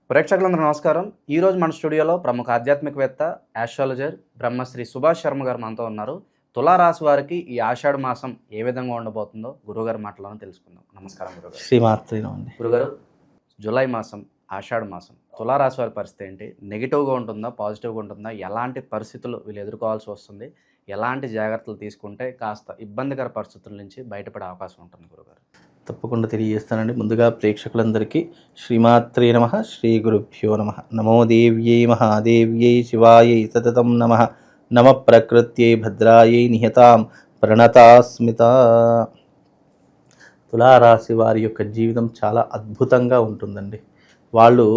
ప్రేక్షకులందరూ నమస్కారం. ఈరోజు మన స్టూడియోలో ప్రముఖ ఆధ్యాత్మికవేత్త, ఆస్ట్రాలజర్ బ్రహ్మశ్రీ సుభాష్ శర్మ గారు మనతో ఉన్నారు. తులారాశి వారికి ఈ ఆషాఢ మాసం ఏ విధంగా ఉండబోతుందో గురుగారి మాటలను తెలుసుకుందాం. నమస్కారం గురుగారు. శ్రీమాత్రేనండి. గురుగారు, జూలై మాసం, ఆషాఢ మాసం తులారాశి వారి పరిస్థితి ఏంటి? నెగిటివ్గా ఉంటుందా, పాజిటివ్గా ఉంటుందా? ఎలాంటి పరిస్థితులు వీళ్ళు ఎదుర్కోవాల్సి వస్తుంది? ఎలాంటి జాగ్రత్తలు తీసుకుంటే కాస్త ఇబ్బందికర పరిస్థితుల నుంచి బయటపడే అవకాశం ఉంటుంది గురుగారు? తప్పకుండా తెలియజేస్తానండి. ముందుగా ప్రేక్షకులందరికీ శ్రీమాత్రే నమః, శ్రీ గురుభ్యో నమః. నమో దేవ్యై మహాదేవ్యై శివాయై సతతం నమః. నమ ప్రకృత్యై భద్రాయై నిహతాం ప్రణతాస్మిత. తులారాశి వారి యొక్క జీవితం చాలా అద్భుతంగా ఉంటుందండి. వాళ్ళు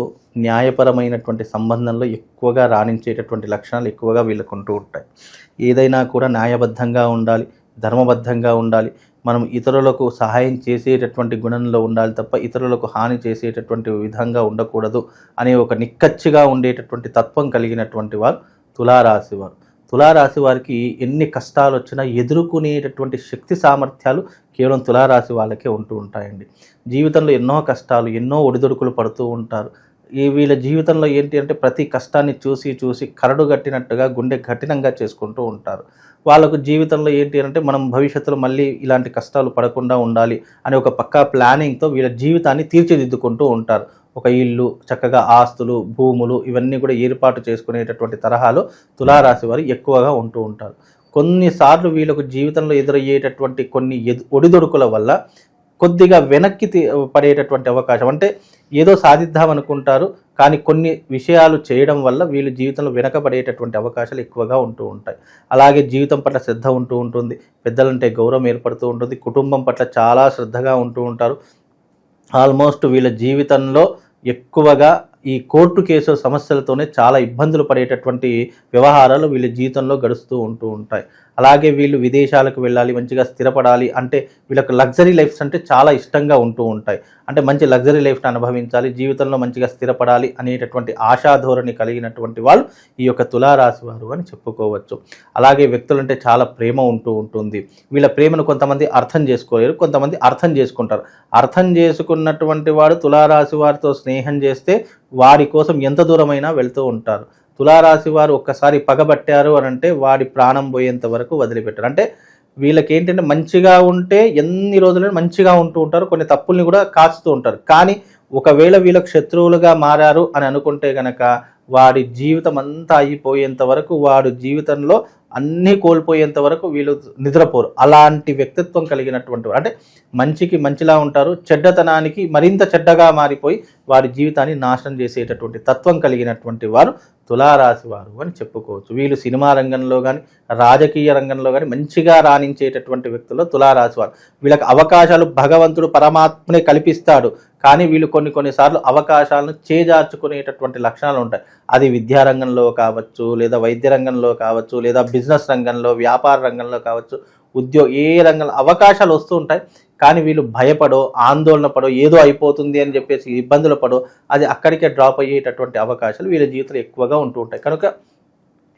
న్యాయపరమైనటువంటి సంబంధంలో ఎక్కువగా రాణించేటటువంటి లక్షణాలు ఎక్కువగా వీళ్ళకు ఉంటూ ఉంటాయి. ఏదైనా కూడా న్యాయబద్ధంగా ఉండాలి, ధర్మబద్ధంగా ఉండాలి, మనం ఇతరులకు సహాయం చేసేటటువంటి గుణంలో ఉండాలి తప్ప ఇతరులకు హాని చేసేటటువంటి విధంగా ఉండకూడదు అనే ఒక నిక్కచ్చిగా ఉండేటటువంటి తత్వం కలిగినటువంటి వారు తులారాశి వారు. తులారాశి వారికి ఎన్ని కష్టాలు వచ్చినా ఎదుర్కొనేటటువంటి శక్తి సామర్థ్యాలు కేవలం తులారాశి వాళ్ళకే ఉంటూ ఉంటాయండి. జీవితంలో ఎన్నో కష్టాలు, ఎన్నో ఒడిదుడుకులు పడుతూ ఉంటారు. వీళ్ళ జీవితంలో ఏంటి అంటే ప్రతి కష్టాన్ని చూసి చూసి కరడు గట్టినట్టుగా గుండె కఠినంగా చేసుకుంటూ ఉంటారు. వాళ్ళకు జీవితంలో ఏంటి అంటే మనం భవిష్యత్తులో మళ్ళీ ఇలాంటి కష్టాలు పడకుండా ఉండాలి అనే ఒక పక్కా ప్లానింగ్తో వీళ్ళ జీవితాన్ని తీర్చిదిద్దుకుంటూ ఉంటారు. ఒక ఇల్లు, చక్కగా ఆస్తులు, భూములు ఇవన్నీ కూడా ఏర్పాటు చేసుకునేటటువంటి తరహాలో తులారాశి వారు ఎక్కువగా ఉంటూ ఉంటారు. కొన్నిసార్లు వీళ్ళకు జీవితంలో ఎదురయ్యేటటువంటి కొన్ని ఒడిదొడుకుల వల్ల కొద్దిగా వెనక్కి పడేటటువంటి అవకాశం, అంటే ఏదో సాధిద్దామనుకుంటారు కానీ కొన్ని విషయాలు చేయడం వల్ల వీళ్ళు జీవితంలో వెనకబడేటటువంటి అవకాశాలు ఎక్కువగా ఉంటూ ఉంటాయి. అలాగే జీవితం పట్ల శ్రద్ధ ఉంటూ ఉంటుంది, పెద్దలంటే గౌరవం ఏర్పడుతూ ఉంటుంది, కుటుంబం పట్ల చాలా శ్రద్ధగా ఉంటూ ఉంటారు. ఆల్మోస్ట్ వీళ్ళ జీవితంలో ఎక్కువగా ఈ కోర్టు కేసు సమస్యలతోనే చాలా ఇబ్బందులు పడేటటువంటి వ్యవహారాలు వీళ్ళ జీవితంలో గడుస్తూ ఉంటూ ఉంటాయి. అలాగే వీళ్ళు విదేశాలకు వెళ్ళాలి, మంచిగా స్థిరపడాలి అంటే వీళ్ళకు లగ్జరీ లైఫ్స్ అంటే చాలా ఇష్టంగా ఉంటూ ఉంటాయి. అంటే మంచి లగ్జరీ లైఫ్ని అనుభవించాలి, జీవితంలో మంచిగా స్థిరపడాలి అనేటటువంటి ఆశాధోరణి కలిగినటువంటి వాళ్ళు ఈ యొక్క తులారాశి వారు అని చెప్పుకోవచ్చు. అలాగే వ్యక్తులంటే చాలా ప్రేమ ఉంటూ ఉంటుంది. వీళ్ళ ప్రేమను కొంతమంది అర్థం చేసుకోలేరు, కొంతమంది అర్థం చేసుకుంటారు. అర్థం చేసుకున్నటువంటి వాడు తులారాశి వారితో స్నేహం చేస్తే వారి కోసం ఎంత దూరమైనా వెళ్తూ ఉంటారు. తులారాశి వారు ఒక్కసారి పగబట్టారు అని అంటే వాడి ప్రాణం పోయేంత వరకు వదిలిపెట్టారు. అంటే వీళ్ళకి ఏంటంటే మంచిగా ఉంటే ఎన్ని రోజులైనా మంచిగా ఉంటూ ఉంటారు, కొన్ని తప్పుల్ని కూడా కాచుతూ ఉంటారు. కానీ ఒకవేళ వీళ్ళకి శత్రువులుగా మారారు అని అనుకుంటే గనక వాడి జీవితం అంతా అయిపోయేంత వరకు, వాడు జీవితంలో అన్నీ కోల్పోయేంత వరకు వీళ్ళు నిద్రపోరు. అలాంటి వ్యక్తిత్వం కలిగినటువంటి వారు, అంటే మంచికి మంచిలా ఉంటారు, చెడ్డతనానికి మరింత చెడ్డగా మారిపోయి వారి జీవితాన్ని నాశనం చేసేటటువంటి తత్వం కలిగినటువంటి వారు తులారాశి వారు అని చెప్పుకోవచ్చు. వీళ్ళు సినిమా రంగంలో కానీ రాజకీయ రంగంలో కానీ మంచిగా రాణించేటటువంటి వ్యక్తుల్లో తులారాశి వారు. వీళ్ళకి అవకాశాలు భగవంతుడు పరమాత్మనే కల్పిస్తాడు, కానీ వీళ్ళు కొన్నిసార్లు అవకాశాలను చేజార్చుకునేటటువంటి లక్షణాలు ఉంటాయి. అది విద్యారంగంలో కావచ్చు, లేదా వైద్య రంగంలో కావచ్చు, లేదా బిజినెస్ రంగంలో, వ్యాపార రంగంలో కావచ్చు, ఏ రంగంలో అవకాశాలు వస్తూ ఉంటాయి. కానీ వీళ్ళు భయపడో, ఆందోళన పడో, ఏదో అయిపోతుంది అని చెప్పేసి ఇబ్బందులు పడో అది అక్కడికే డ్రాప్ అయ్యేటటువంటి అవకాశాలు వీళ్ళ జీవితంలో ఎక్కువగా ఉంటూ ఉంటాయి. కనుక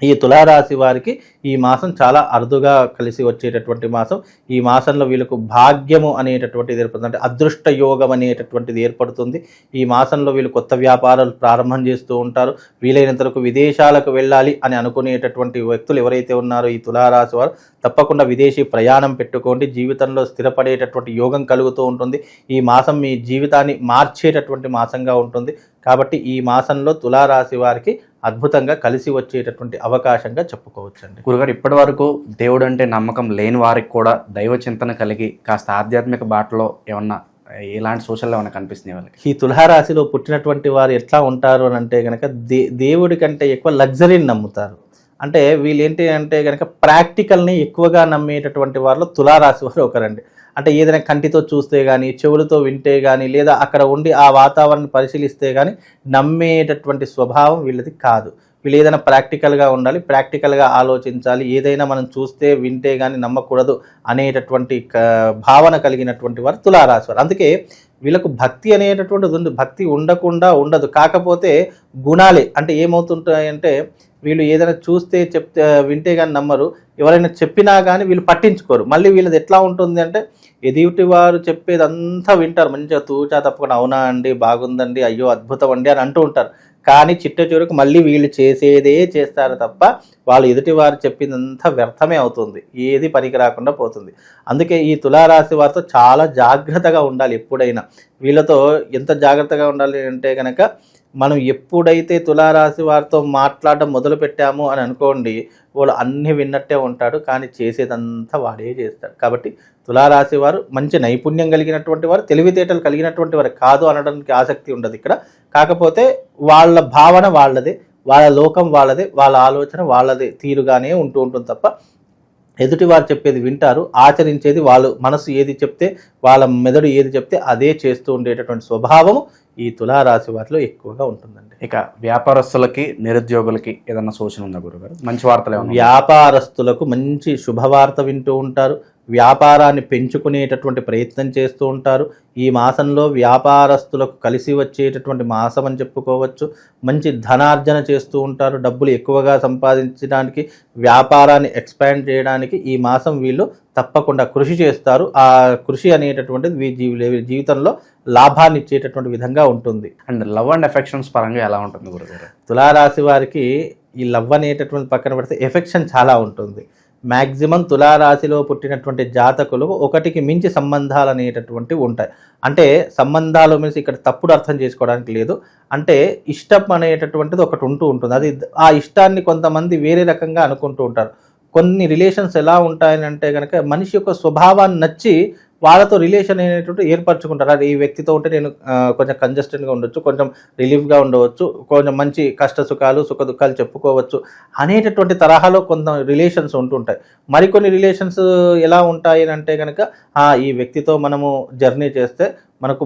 ఈ తులారాశి వారికి ఈ మాసం చాలా అరుదుగా కలిసి వచ్చేటటువంటి మాసం. ఈ మాసంలో వీళ్ళకు భాగ్యము అనేటటువంటిది ఏర్పడుతుంది, అంటే అదృష్ట యోగం అనేటటువంటిది ఏర్పడుతుంది. ఈ మాసంలో వీళ్ళు కొత్త వ్యాపారాలు ప్రారంభం చేస్తూ ఉంటారు. వీలైనంత వరకు విదేశాలకు వెళ్ళాలి అని అనుకునేటటువంటి వ్యక్తులు ఎవరైతే ఉన్నారో ఈ తులారాశి వారు తప్పకుండా విదేశీ ప్రయాణం పెట్టుకోండి. జీవితంలో స్థిరపడేటటువంటి యోగం కలుగుతూ ఉంటుంది. ఈ మాసం మీ జీవితాన్ని మార్చేటటువంటి మాసంగా ఉంటుంది. కాబట్టి ఈ మాసంలో తులారాశి వారికి అద్భుతంగా కలిసి వచ్చేటటువంటి అవకాశంగా చెప్పుకోవచ్చండి. గురుగారు, ఇప్పటి వరకు దేవుడు అంటే నమ్మకం లేని వారికి కూడా దైవ చింతన కలిగి కాస్త ఆధ్యాత్మిక బాటలో ఏమన్నా ఇలాంటి సూచనలు ఏమైనా కనిపిస్తున్నాయి వాళ్ళకి? ఈ తులారాశిలో పుట్టినటువంటి వారు ఎట్లా ఉంటారు అని అంటే కనుక దేవుడి కంటే ఎక్కువ లగ్జరీని నమ్ముతారు. అంటే వీళ్ళు ఏంటి అంటే కనుక ప్రాక్టికల్ని ఎక్కువగా నమ్మేటటువంటి వారిలో తులారాశి వారు ఒకరండి. అంటే ఏదైనా కంటితో చూస్తే కానీ, చెవులతో వింటే కానీ, లేదా అక్కడ ఉండి ఆ వాతావరణాన్ని పరిశీలిస్తే కానీ నమ్మేటటువంటి స్వభావం వీళ్ళది కాదు. వీళ్ళు ఏదైనా ప్రాక్టికల్గా ఉండాలి, ప్రాక్టికల్గా ఆలోచించాలి. ఏదైనా మనం చూస్తే వింటే కానీ నమ్మకూడదు అనేటటువంటి భావన కలిగినటువంటి వారు తులారాశి వారు. అందుకే వీళ్ళకు భక్తి అనేటటువంటిది ఉంది, భక్తి ఉండకుండా ఉండదు. కాకపోతే గుణాలే, అంటే ఏమవుతుంటాయంటే వీళ్ళు ఏదైనా చూస్తే వింటే కానీ నమ్మరు, ఎవరైనా చెప్పినా కానీ వీళ్ళు పట్టించుకోరు. మళ్ళీ వీళ్ళది ఎట్లా ఉంటుంది అంటే ఎదుటి వారు చెప్పేదంతా వింటారు, మంచిగా తూచా తప్పకుండా అవునా అండి, బాగుందండి, అయ్యో అద్భుతం అండి అని అంటూ ఉంటారు. కానీ చిట్ట చివరకు మళ్ళీ వీళ్ళు చేసేదే చేస్తారు తప్ప వాళ్ళు ఎదుటివారు చెప్పిందంతా వ్యర్థమే అవుతుంది, ఏది పనికి రాకుండా పోతుంది. అందుకే ఈ తులారాశి వారితో చాలా జాగ్రత్తగా ఉండాలి ఎప్పుడైనా. వీళ్ళతో ఎంత జాగ్రత్తగా ఉండాలి అంటే కనుక, మనం ఎప్పుడైతే తులారాశి వారితో మాట్లాడడం మొదలు పెట్టాము అని అనుకోండి, వాళ్ళు అన్నీ విన్నట్టే ఉంటాడు, కానీ చేసేదంతా వాడే చేస్తాడు. కాబట్టి తులారాశి వారు మంచి నైపుణ్యం కలిగినటువంటి వారు, తెలివితేటలు కలిగినటువంటి వారు కాదు అనడానికి ఆసక్తి ఉండదు ఇక్కడ. కాకపోతే వాళ్ళ భావన వాళ్ళదే, వాళ్ళ లోకం వాళ్ళదే, వాళ్ళ ఆలోచన వాళ్ళదే తీరుగానే ఉంటూ ఉంటుంది తప్ప ఎదుటి వారు చెప్పేది వింటారు, ఆచరించేది వాళ్ళు మనసు ఏది చెప్తే, వాళ్ళ మెదడు ఏది చెప్తే అదే చేస్తూ ఉండేటటువంటి స్వభావం ఈ తులారాశి వారిలో ఎక్కువగా ఉంటుందండి. ఇక వ్యాపారస్తులకి, నిరుద్యోగులకి ఏదన్నా సూచన ఉందా గురుగారు? మంచి వార్తలు వ్యాపారస్తులకు మంచి శుభవార్త వింటూ ఉంటారు, వ్యాపారాన్ని పెంచుకునేటటువంటి ప్రయత్నం చేస్తూ ఉంటారు. ఈ మాసంలో వ్యాపారస్తులకు కలిసి వచ్చేటటువంటి మాసం అని చెప్పుకోవచ్చు. మంచి ధనార్జన చేస్తూ ఉంటారు, డబ్బులు ఎక్కువగా సంపాదించడానికి, వ్యాపారాన్ని ఎక్స్పాండ్ చేయడానికి ఈ మాసం వీళ్ళు తప్పకుండా కృషి చేస్తారు. ఆ కృషి అనేటటువంటిది జీవితంలో లాభాన్ని ఇచ్చేటటువంటి విధంగా ఉంటుంది. అండ్ లవ్ అండ్ ఎఫెక్షన్స్ పరంగా ఎలా ఉంటుంది గురుగారు? తులారాశి వారికి ఈ లవ్ అనేటటువంటి పక్కన పెడితే ఎఫెక్షన్ చాలా ఉంటుంది. మ్యాక్సిమం తులారాశిలో పుట్టినటువంటి జాతకులు ఒకటికి మించి సంబంధాలు అనేటటువంటివి ఉంటాయి. అంటే సంబంధాలు మీన్స్ ఇక్కడ తప్పుడు అర్థం చేసుకోవడానికి లేదు. అంటే ఇష్టం అనేటటువంటిది ఒకటి ఉంటూ ఉంటుంది. అది ఆ ఇష్టాన్ని కొంతమంది వేరే రకంగా అనుకుంటూ ఉంటారు. కొన్ని రిలేషన్స్ ఎలా ఉంటాయని అంటే కనుక, మనిషి యొక్క స్వభావాన్ని నచ్చి వాళ్ళతో రిలేషన్ అనేటువంటి ఏర్పరచుకుంటారు. అది ఈ వ్యక్తితో ఉంటే నేను కొంచెం కంజెస్టెడ్గా ఉండొచ్చు, కొంచెం రిలీఫ్గా ఉండవచ్చు, కొంచెం మంచి కష్ట సుఖాలు సుఖ దుఃఖాలు చెప్పుకోవచ్చు అనేటటువంటి తరహాలో కొంత రిలేషన్స్ ఉంటుంటాయి. మరికొన్ని రిలేషన్స్ ఎలా ఉంటాయి అంటే కనుక, ఈ వ్యక్తితో మనము జర్నీ చేస్తే మనకు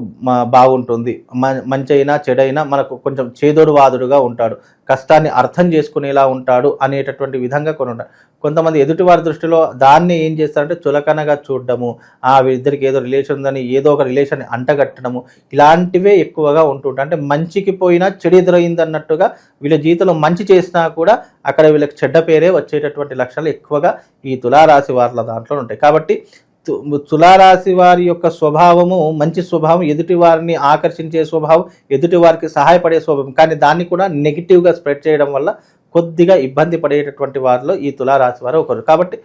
బాగుంటుంది, మంచి అయినా చెడైనా మనకు కొంచెం చేదోడు వాదుడుగా ఉంటాడు, కష్టాన్ని అర్థం చేసుకునేలా ఉంటాడు అనేటటువంటి విధంగా కొన్ని ఉంటాయి. కొంతమంది ఎదుటివారి దృష్టిలో దాన్ని ఏం చేస్తారంటే చులకనగా చూడడము, వీరిద్దరికి ఏదో రిలేషన్ ఉందని ఏదో ఒక రిలేషన్ అంటగట్టడము, ఇలాంటివే ఎక్కువగా ఉంటుంటాయి. అంటే మంచికి పోయినా చెడు ఎదురైంది అన్నట్టుగా వీళ్ళ జీవితంలో మంచి చేసినా కూడా అక్కడ వీళ్ళకి చెడ్డ పేరే వచ్చేటటువంటి లక్షణాలు ఎక్కువగా ఈ తులారాశి వార్ల దాంట్లో ఉంటాయి. కాబట్టి తులారాశి వారి యొక్క స్వభావము మంచి స్వభావం, ఎదుటి వారిని ఆకర్షించే స్వభావం, ఎదుటి వారికి సహాయపడే స్వభావం. కానీ దాన్ని కూడా నెగిటివ్గా స్ప్రెడ్ చేయడం వల్ల కొద్దిగా ఇబ్బంది పడేటటువంటి వారిలో ఈ తులారాశి వారు ఒకరు. కాబట్టి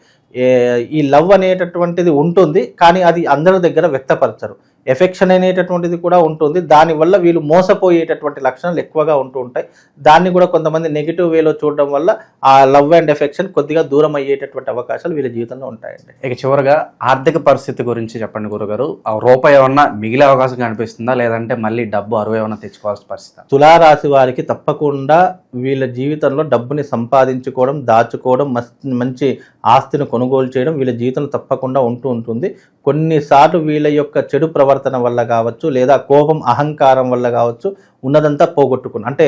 ఈ లవ్ అనేటటువంటిది ఉంటుంది, కానీ అది అందరి దగ్గర వ్యక్తపరచరు. ఎఫెక్షన్ అనేటటువంటిది కూడా ఉంటుంది, దానివల్ల వీళ్ళు మోసపోయేటటువంటి లక్షణాలు ఎక్కువగా ఉంటూ ఉంటాయి. దాన్ని కూడా కొంతమంది నెగిటివ్ వేలో చూడడం వల్ల ఆ లవ్ అండ్ ఎఫెక్షన్ కొద్దిగా దూరం అయ్యేటటువంటి అవకాశాలు వీళ్ళ జీవితంలో ఉంటాయండి. ఇక చివరిగా ఆర్థిక పరిస్థితి గురించి చెప్పండి గురుగారు. ఆ రూపాయి ఏమన్నా మిగిలే అవకాశం కనిపిస్తుందా, లేదంటే మళ్ళీ డబ్బు అరువు ఏమన్నా తెచ్చుకోవాల్సిన పరిస్థితి? తులారాశి వారికి తప్పకుండా వీళ్ళ జీవితంలో డబ్బుని సంపాదించుకోవడం, దాచుకోవడం, మంచి ఆస్తిని కొనుగోలు చేయడం వీళ్ళ జీవితంలో తప్పకుండా ఉంటూ ఉంటుంది. కొన్నిసార్లు వీళ్ళ యొక్క చెడు ప్రవర్తన వల్ల కావచ్చు, లేదా కోపం అహంకారం వల్ల కావచ్చు, ఉన్నదంతా పోగొట్టుకుని, అంటే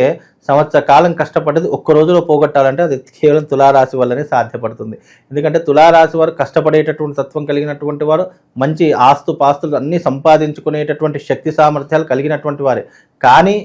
సంవత్సర కాలం కష్టపడ్డది ఒక్క రోజులో పోగొట్టాలంటే అది కేవలం తులారాశి వల్లనే సాధ్యపడుతుంది. ఎందుకంటే తులారాశి వారు కష్టపడేటటువంటి తత్వం కలిగినటువంటి వారు, మంచి ఆస్తుపాస్తులు అన్నీ సంపాదించుకునేటటువంటి శక్తి సామర్థ్యాలు కలిగినటువంటి వారే. కానీ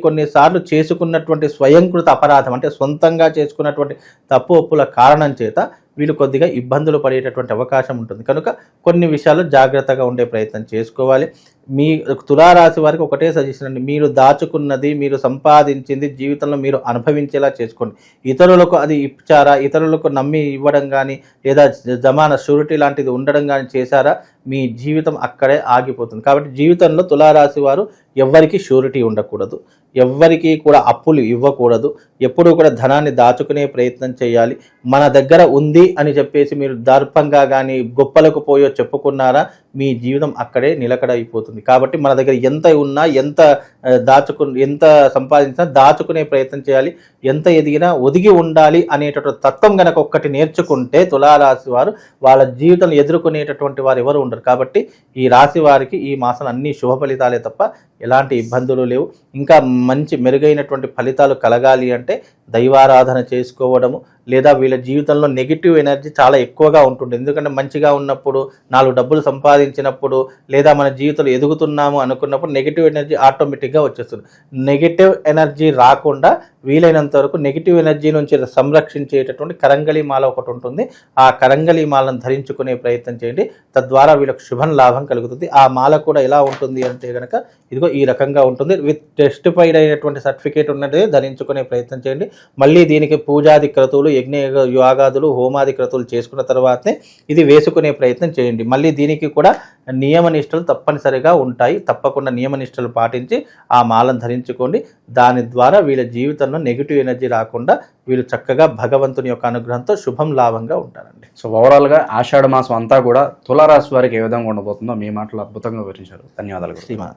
కొన్నిసార్లు చేసుకున్నటువంటి స్వయంకృత అపరాధం, అంటే సొంతంగా చేసుకున్నటువంటి తప్పు ఒప్పుల కారణం చేత వీళ్ళు కొద్దిగా ఇబ్బందులు పడేటటువంటి అవకాశం ఉంటుంది. కనుక కొన్ని విషయాలు జాగ్రత్తగా ఉండే ప్రయత్నం చేసుకోవాలి. మీ తులారాశి వారికి ఒకటే సజెషన్ అండి, మీరు దాచుకున్నది, మీరు సంపాదించింది జీవితంలో మీరు అనుభవించేలా చేసుకోండి. ఇతరులకు అది ఇచ్చారా, ఇతరులకు నమ్మి ఇవ్వడం కానీ, లేదా జమానా షూరిటీ లాంటిది ఉండడం కానీ చేశారా, మీ జీవితం అక్కడే ఆగిపోతుంది. కాబట్టి జీవితంలో తులారాశి వారు ఎవ్వరికీ షూరిటీ ఉండకూడదు, ఎవ్వరికీ కూడా అప్పులు ఇవ్వకూడదు, ఎప్పుడూ కూడా ధనాన్ని దాచుకునే ప్రయత్నం చేయాలి. మన దగ్గర ఉంది అని చెప్పేసి మీరు దర్పంగా కానీ గొప్పలకు పోయో చెప్పుకున్నారా, మీ జీవితం అక్కడే నిలకడైపోతుంది. కాబట్టి మన దగ్గర ఎంత ఉన్నా, ఎంత సంపాదించినా దాచుకునే ప్రయత్నం చేయాలి. ఎంత ఎదిగినా ఒదిగి ఉండాలి అనేటటువంటి తత్వం కనుక ఒక్కటి నేర్చుకుంటే తులారాశి వారు వాళ్ళ జీవితంలో ఎదుర్కొనేటటువంటి వారు ఎవరు ఉండరు. కాబట్టి ఈ రాశి వారికి ఈ మాసం అన్ని శుభ ఫలితాలే తప్ప ఎలాంటి ఇబ్బందులు లేవు. ఇంకా మంచి మెరుగైనటువంటి ఫలితాలు కలగాలి అంటే దైవారాధన చేసుకోవడము, లేదా వీళ్ళ జీవితంలో నెగిటివ్ ఎనర్జీ చాలా ఎక్కువగా ఉంటుంది. ఎందుకంటే మంచిగా ఉన్నప్పుడు, 4 డబ్బులు సంపాదించినప్పుడు, లేదా మన జీవితంలో ఎదుగుతున్నాము అనుకున్నప్పుడు నెగిటివ్ ఎనర్జీ ఆటోమేటిక్గా వచ్చేస్తుంది. నెగిటివ్ ఎనర్జీ రాకుండా వీలైనంత వరకు నెగిటివ్ ఎనర్జీ నుంచి సంరక్షించేటటువంటి కరంగళి మాల ఒకటి ఉంటుంది. ఆ కరంగళి మాలను ధరించుకునే ప్రయత్నం చేయండి. తద్వారా వీళ్ళకి శుభం లాభం కలుగుతుంది. ఆ మాల కూడా ఎలా ఉంటుంది అంటే కనుక ఇదిగో ఈ రకంగా ఉంటుంది. విత్ టెస్టిఫైడ్ అయినటువంటి సర్టిఫికేట్ ఉన్నదే ధరించుకునే ప్రయత్నం చేయండి. మళ్ళీ దీనికి పూజాది క్రతువులు, యజ్ఞ యాగాదులు, హోమాది క్రతువులు చేసుకున్న తర్వాతనే ఇది వేసుకునే ప్రయత్నం చేయండి. మళ్ళీ దీనికి కూడా నియమనిష్టలు తప్పనిసరిగా ఉంటాయి. తప్పకుండా నియమనిష్టలు పాటించి ఆ మాలను ధరించుకోండి. దాని ద్వారా వీళ్ళ జీవితంలో నెగిటివ్ ఎనర్జీ రాకుండా వీళ్ళు చక్కగా భగవంతుని యొక్క అనుగ్రహంతో శుభం లాభంగా ఉంటారండి. సో ఓవరాల్గా ఆషాఢ మాసం అంతా కూడా తులారాశి వారికి ఏ విధంగా ఉండబోతుందో మీ మాటలు అద్భుతంగా వివరించారు. ధన్యవాదాలు. శ్రీమాన్.